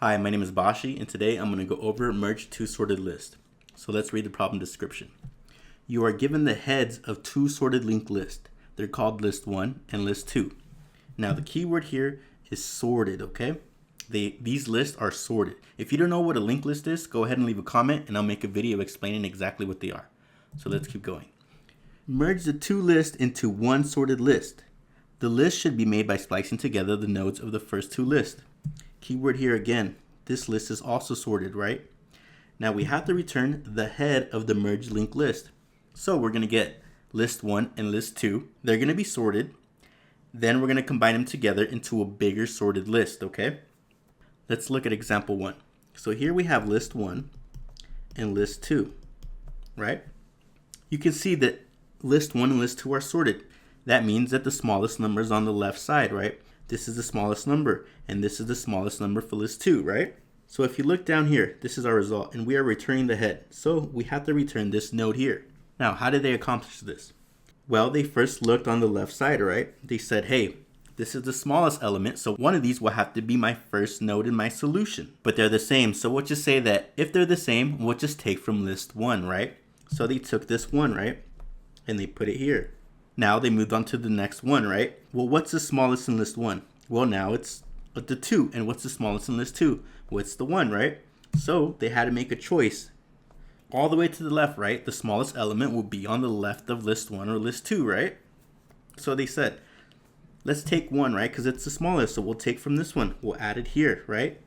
Hi, my name is Bashi, and today I'm going to go over merge two sorted list. So let's read the problem description. You are given the heads of two sorted linked lists. They're called list 1 and list 2. Now the key word here is sorted, okay? These lists are sorted. If you don't know what a linked list is, go ahead and leave a comment and I'll make a video explaining exactly what they are. So let's keep going. Merge the two lists into one sorted list. The list should be made by splicing together the nodes of the first two lists. Keyword here again, this list is also sorted, right? Now we have to return the head of the merged linked list. So we're going to get list 1 and list 2. They're going to be sorted. Then we're going to combine them together into a bigger sorted list, okay? Let's look at example 1. So here we have list 1 and list 2, right? You can see that list 1 and list 2 are sorted. That means that the smallest number is on the left side, right? This is the smallest number, and this is the smallest number for list 2, right? So if you look down here, this is our result, and we are returning the head. So we have to return this node here. Now, how did they accomplish this? Well, they first looked on the left side, right? They said, hey, this is the smallest element, so one of these will have to be my first node in my solution. But they're the same, so we'll just say that if they're the same, we'll just take from list 1, right? So they took this 1, right? And they put it here. Now they moved on to the next one, right? Well, what's the smallest in list 1? Well, now it's the 2. And what's the smallest in list 2? Well, it's the 1, right? So they had to make a choice. All the way to the left, right? The smallest element will be on the left of list 1 or list 2, right? So they said, let's take 1, right? Because it's the smallest. So we'll take from this one. We'll add it here, right?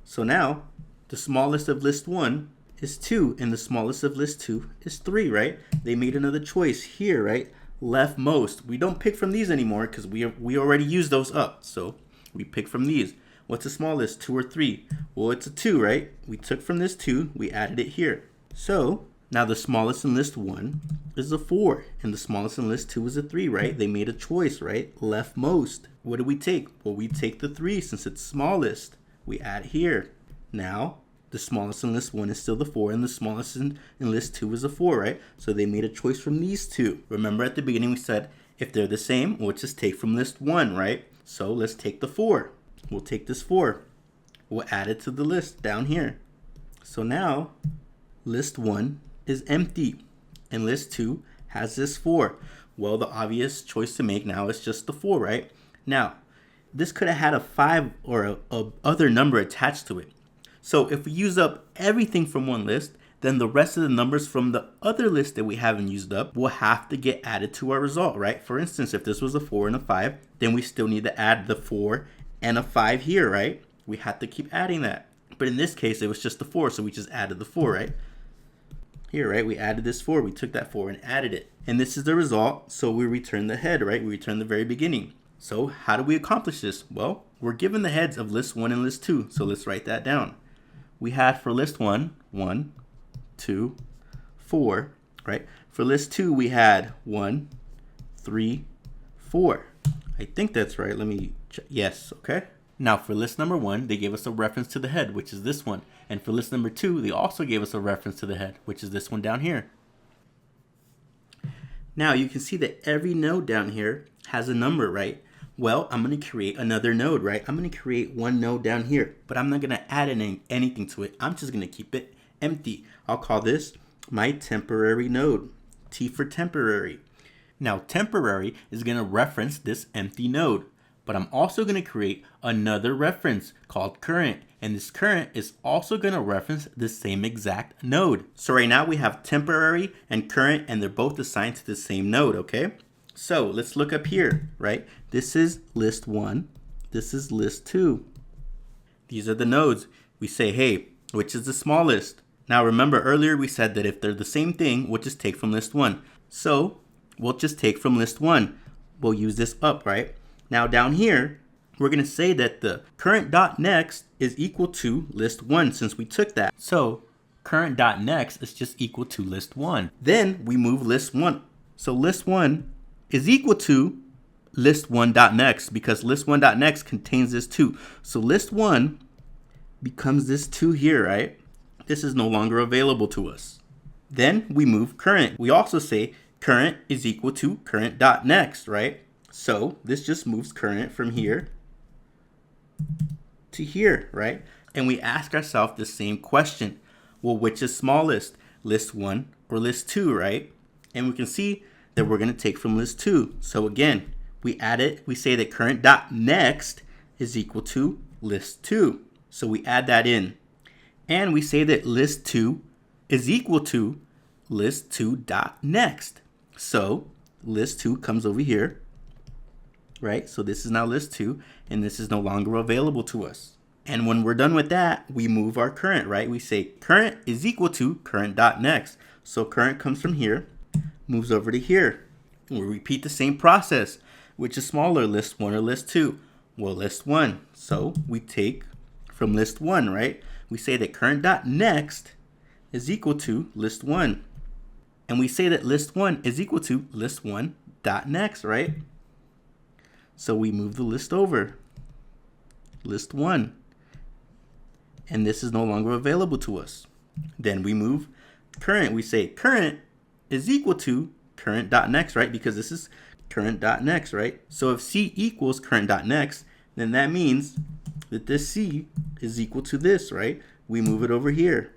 So now the smallest of list 1 is 2. And the smallest of list 2 is 3, right? They made another choice here, right? Leftmost. We don't pick from these anymore because we already used those up. So we pick from these. What's the smallest, 2 or 3? Well, it's a 2, right? We took from this 2, we added it here. So now the smallest in list 1 is a 4, and the smallest in list 2 is a 3, right? They made a choice, right? Leftmost. What do we take? Well, we take the 3 since it's smallest. We add here. Now the smallest in list 1 is still the 4, and the smallest in list 2 is a 4, right? So they made a choice from these two. Remember at the beginning we said, if they're the same, we'll just take from list 1, right? So let's take the 4. We'll take this 4. We'll add it to the list down here. So now, list 1 is empty, and list 2 has this 4. Well, the obvious choice to make now is just the 4, right? Now, this could have had a 5 or a other number attached to it. So if we use up everything from one list, then the rest of the numbers from the other list that we haven't used up will have to get added to our result, right? For instance, if this was a 4 and a 5, then we still need to add the 4 and a 5 here, right? We have to keep adding that. But in this case, it was just the 4, so we just added the 4, right? Here, right, we added this 4. We took that 4 and added it. And this is the result, so we return the head, right? We return the very beginning. So how do we accomplish this? Well, we're given the heads of list 1 and list 2, so let's write that down. We had for list 1, 1, 2, 4, right? For list 2, we had 1, 3, 4. I think that's right. Let me check. Yes, okay. Now for list number 1, they gave us a reference to the head, which is this one. And for list number 2, they also gave us a reference to the head, which is this one down here. Now you can see that every node down here has a number, right? Well, I'm going to create another node, right? I'm going to create one node down here, but I'm not going to add anything to it. I'm just going to keep it empty. I'll call this my temporary node, T for temporary. Now, temporary is going to reference this empty node, but I'm also going to create another reference called current, and this current is also going to reference the same exact node. So right now we have temporary and current, and they're both assigned to the same node, okay? So let's look up here, right? This is list 1. This is list 2. These are the nodes. We say, hey, which is the smallest? Now remember earlier we said that if they're the same thing, we'll just take from list 1. So we'll just take from list 1. We'll use this up, right? Now down here, we're going to say that the current dot next is equal to list 1 since we took that. So current dot next is just equal to list 1. Then we move list 1. So list 1 is equal to list 1.next because list 1.next contains this 2. So list 1 becomes this 2 here, right? This is no longer available to us. Then we move current. We also say current is equal to current.next, right? So this just moves current from here to here, right? And we ask ourselves the same question. Well, which is smallest, list 1 or list 2, right? And we can see that we're going to take from list 2. So again, we add it. We say that current dot next is equal to list 2. So we add that in. And we say that list 2 is equal to list 2 dot next. So list 2 comes over here, right? So this is now list 2, and this is no longer available to us. And when we're done with that, we move our current, right? We say current is equal to current dot next. So current comes from here, moves over to here. And we repeat the same process. Which is smaller, list 1 or list 2? Well, list 1. So we take from list 1, right? We say that current dot next is equal to list 1. And we say that list 1 is equal to list 1 dot next, right? So we move the list over. List 1. And this is no longer available to us. Then we move current. We say current is equal to current dot next, right? Because this is current dot next, right? So if C equals current dot next, then that means that this C is equal to this, right? We move it over here.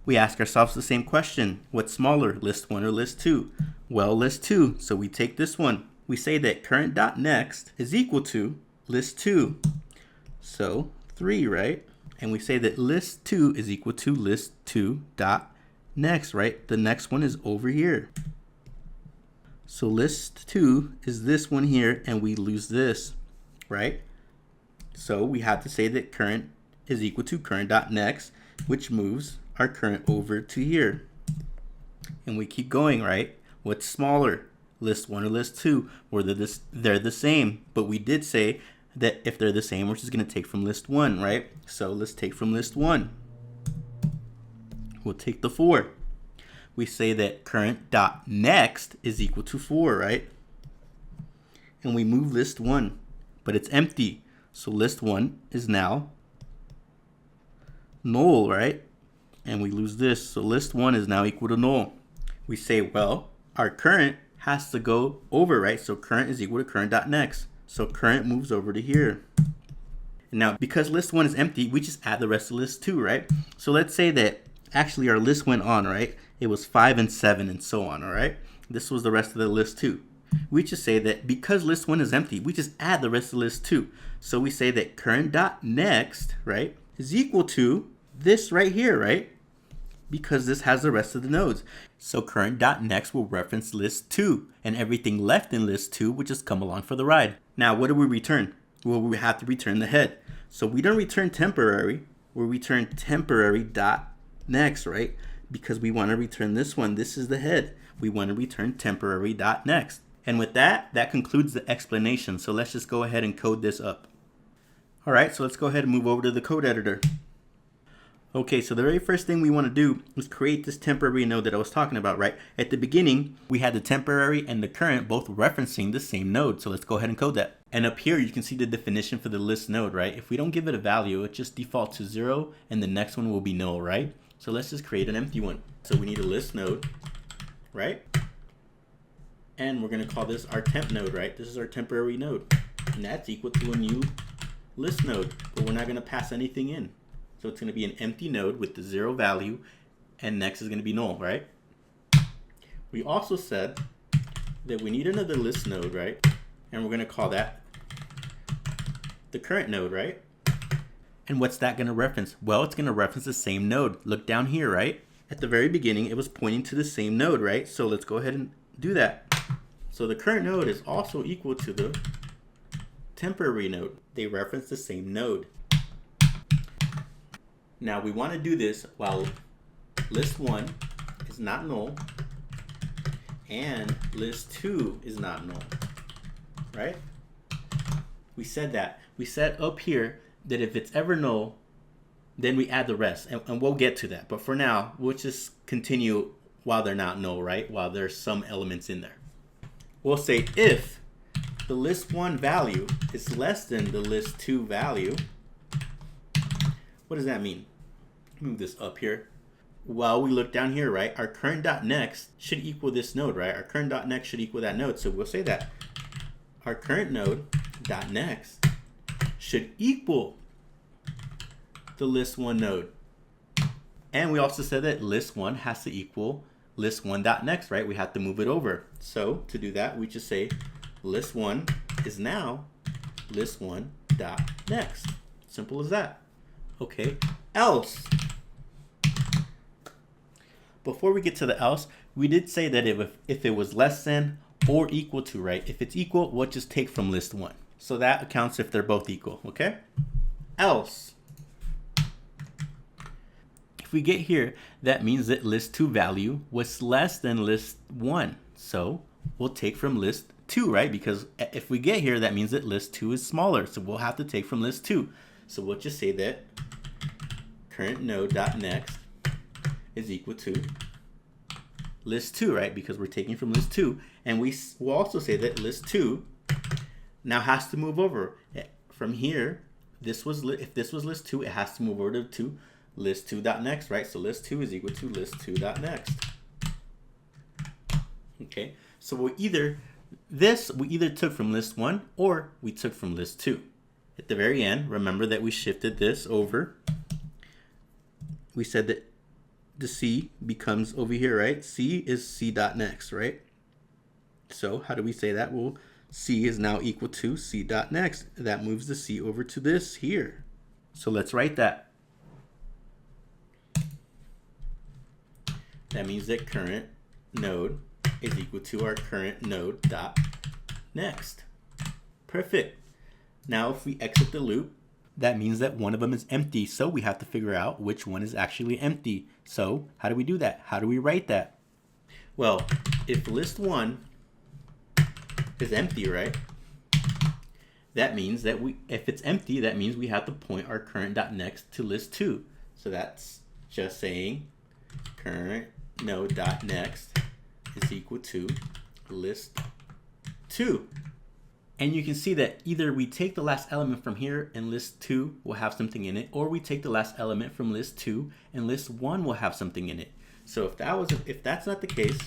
We ask ourselves the same question. What's smaller, list 1 or list 2? Well, list 2. So we take this one. We say that current dot next is equal to list 2. So 3, right? And we say that list 2 is equal to list 2 dot next, right? The next one is over here. So list 2 is this one here, and we lose this, right? So we have to say that current is equal to current dot next, which moves our current over to here. And we keep going, right? What's smaller, list 1 or list 2? Or they're the same, but we did say that if they're the same, we're just going to take from list 1, right? So let's take from list 1. We'll take the 4. We say that current dot next is equal to 4, right? And we move list 1, but it's empty. So list 1 is now null, right? And we lose this. So list 1 is now equal to null. We say, well, our current has to go over, right? So current is equal to current dot next. So current moves over to here. And now, because list 1 is empty, we just add the rest of list 2, right? So let's say that actually our list went on, right? It was 5 and 7 and so on, all right? This was the rest of the list 2. We just say that because list 1 is empty, we just add the rest of list 2. So we say that current dot next, right, is equal to this right here, right? Because this has the rest of the nodes. So current dot next will reference list 2, and everything left in list 2 will just come along for the ride. Now, what do we return? Well, we have to return the head. So we don't return temporary, we return temporary dot next, right? Because we want to return this one. This is the head. We want to return temporary dot next. And with that, that concludes the explanation. So let's just go ahead and code this up. All right, so let's go ahead and move over to the code editor. Okay, so the very first thing we want to do is create this temporary node that I was talking about, right? At the beginning, we had the temporary and the current both referencing the same node. So let's go ahead and code that. And up here, you can see the definition for the list node, right? If we don't give it a value, it just defaults to 0, and the next one will be null, right? So let's just create an empty one. So we need a list node, right? And we're going to call this our temp node, right? This is our temporary node. And that's equal to a new list node, but we're not going to pass anything in. So it's going to be an empty node with the 0 value, and next is going to be null, right? We also said that we need another list node, right? And we're going to call that the current node, right? And what's that going to reference? Well, it's going to reference the same node. Look down here, right? At the very beginning, it was pointing to the same node, right? So let's go ahead and do that. So the current node is also equal to the temporary node. They reference the same node. Now we want to do this while list 1 is not null and list 2 is not null, right? We said that. We said up here that if it's ever null, then we add the rest, and we'll get to that. But for now, we'll just continue while they're not null, right? While there's some elements in there. We'll say if the list 1 value is less than the list 2 value, what does that mean? Move this up here. Well, we look down here, right? Our current dot next should equal this node, right? Our current dot next should equal that node. So we'll say that our current node dot next should equal the list1 node. And we also said that list1 has to equal list1.next, right? We have to move it over. So to do that, we just say list1 is now list1.next. Simple as that. Okay, else. Before we get to the else, we did say that if it was less than or equal to, right? If it's equal, we'll just take from list1. So that accounts if they're both equal, okay? Else. If we get here, that means that list2 value was less than list1. So we'll take from list2, right? Because if we get here, that means that list2 is smaller. So we'll have to take from list2. So we'll just say that current node.next is equal to list2, right? Because we're taking from list2. And we will also say that list2 now has to move over. From here, if this was list2, it has to move over to list2.next, right? So list2 is equal to list2.next. Okay, so we either took from list1 or we took from list2. At the very end, remember that we shifted this over. We said that the C becomes over here, right? C is C.next, right? So how do we say that? Well, C is now equal to C.next. That moves the C over to this here. So let's write that. That means that current node is equal to our current node.next. Perfect. Now if we exit the loop, that means that one of them is empty. So we have to figure out which one is actually empty. So how do we do that? How do we write that? Well, if list1 is empty, right? That means that if it's empty, that means we have to point our current.next to list2. So that's just saying current node.next is equal to list2. And you can see that either we take the last element from here and list2 will have something in it, or we take the last element from list2 and list1 will have something in it. So if that's not the case,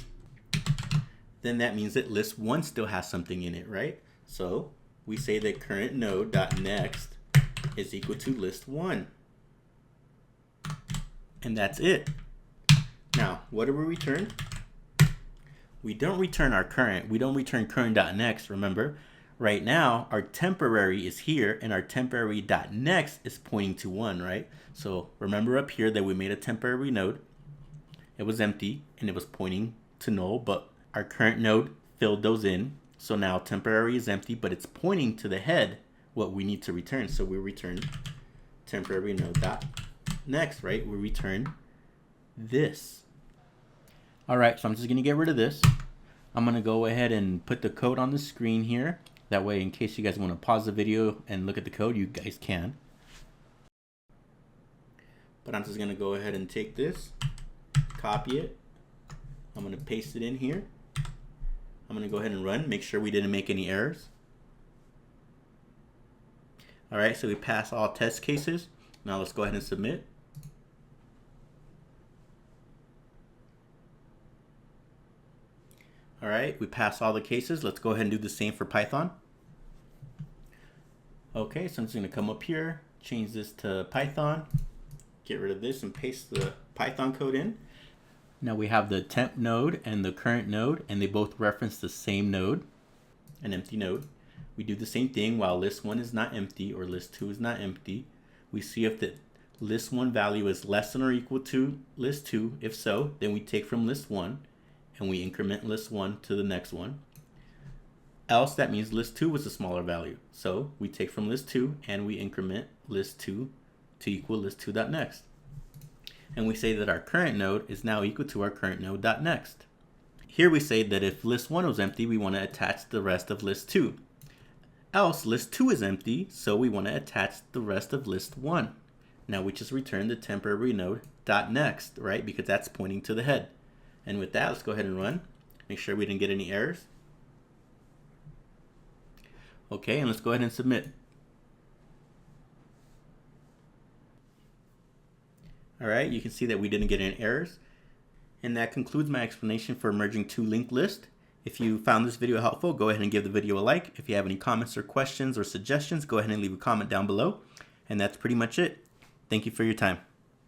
then that means that list1 still has something in it, right? So we say that current node.next is equal to list1. And that's it. Now, what do we return? We don't return our current. We don't return current.next, remember? Right now, our temporary is here, and our temporary.next is pointing to 1, right? So remember up here that we made a temporary node. It was empty, and it was pointing to null, but our current node filled those in. So now temporary is empty, but it's pointing to the head, what we need to return. So we return temporary node.next, right? We return this. All right, so I'm just going to get rid of this. I'm going to go ahead and put the code on the screen here. That way, in case you guys want to pause the video and look at the code, you guys can. But I'm just going to go ahead and take this, copy it. I'm going to paste it in here. I'm going to go ahead and run, make sure we didn't make any errors. All right, so we passed all test cases. Now let's go ahead and submit. All right, we passed all the cases. Let's go ahead and do the same for Python. Okay, so I'm just going to come up here, change this to Python, get rid of this and paste the Python code in. Now we have the temp node and the current node, and they both reference the same node, an empty node. We do the same thing while list1 is not empty or list2 is not empty. We see if the list1 value is less than or equal to list2. If so, then we take from list1 and we increment list1 to the next one. Else, that means list2 was a smaller value. So we take from list2 and we increment list2 to equal list2.next. And we say that our current node is now equal to our current node.next. Here we say that if list1 was empty, we want to attach the rest of list2. Else, list2 is empty, so we want to attach the rest of list1. Now we just return the temporary node.next, right? Because that's pointing to the head. And with that, let's go ahead and run. Make sure we didn't get any errors. Okay, and let's go ahead and submit. All right, you can see that we didn't get any errors. And that concludes my explanation for merging two linked lists. If you found this video helpful, go ahead and give the video a like. If you have any comments or questions or suggestions, go ahead and leave a comment down below. And that's pretty much it. Thank you for your time.